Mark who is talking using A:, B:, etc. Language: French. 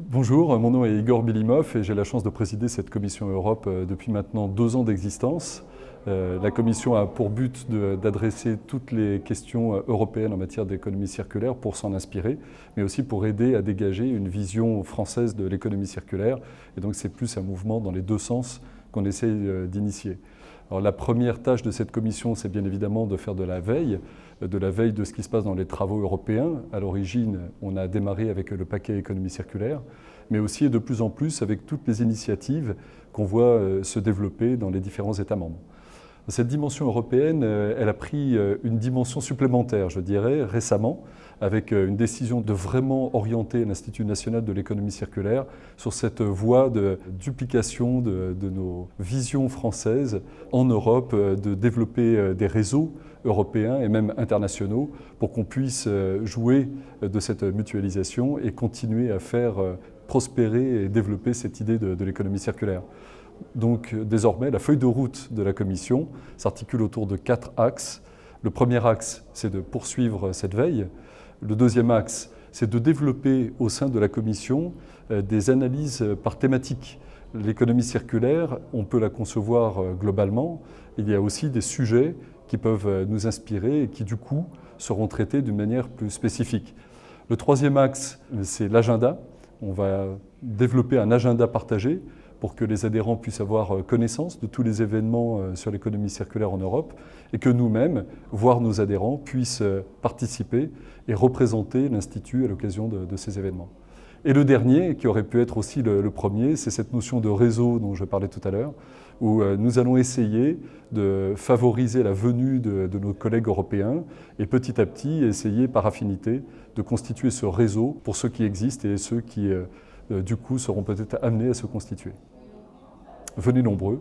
A: Bonjour, mon nom est Igor Bilimov et j'ai la chance de présider cette Commission Europe depuis maintenant 2 ans d'existence. La Commission a pour but d'adresser toutes les questions européennes en matière d'économie circulaire pour s'en inspirer, mais aussi pour aider à dégager une vision française de l'économie circulaire. Et donc c'est plus un mouvement dans les deux sens qu'on essaie d'initier. Alors, la première tâche de cette commission, c'est bien évidemment de faire de la veille de ce qui se passe dans les travaux européens. À l'origine, on a démarré avec le paquet économie circulaire, mais aussi et de plus en plus avec toutes les initiatives qu'on voit se développer dans les différents États membres. Cette dimension européenne, elle a pris une dimension supplémentaire, je dirais, récemment, avec une décision de vraiment orienter l'Institut national de l'économie circulaire sur cette voie de duplication de nos visions françaises en Europe, de développer des réseaux européens et même internationaux pour qu'on puisse jouer de cette mutualisation et continuer à faire prospérer et développer cette idée de l'économie circulaire. Donc désormais, la feuille de route de la Commission s'articule autour de 4 axes. Le premier axe, c'est de poursuivre cette veille. Le deuxième axe, c'est de développer au sein de la Commission des analyses par thématique. L'économie circulaire, on peut la concevoir globalement. Il y a aussi des sujets qui peuvent nous inspirer et qui du coup seront traités d'une manière plus spécifique. Le troisième axe, c'est l'agenda. On va développer un agenda partagé pour que les adhérents puissent avoir connaissance de tous les événements sur l'économie circulaire en Europe et que nous-mêmes, voire nos adhérents, puissent participer et représenter l'Institut à l'occasion de ces événements. Et le dernier, qui aurait pu être aussi le premier, c'est cette notion de réseau dont je parlais tout à l'heure, où nous allons essayer de favoriser la venue de nos collègues européens et petit à petit essayer par affinité de constituer ce réseau pour ceux qui existent et ceux qui du coup seront peut-être amenés à se constituer. Venez nombreux.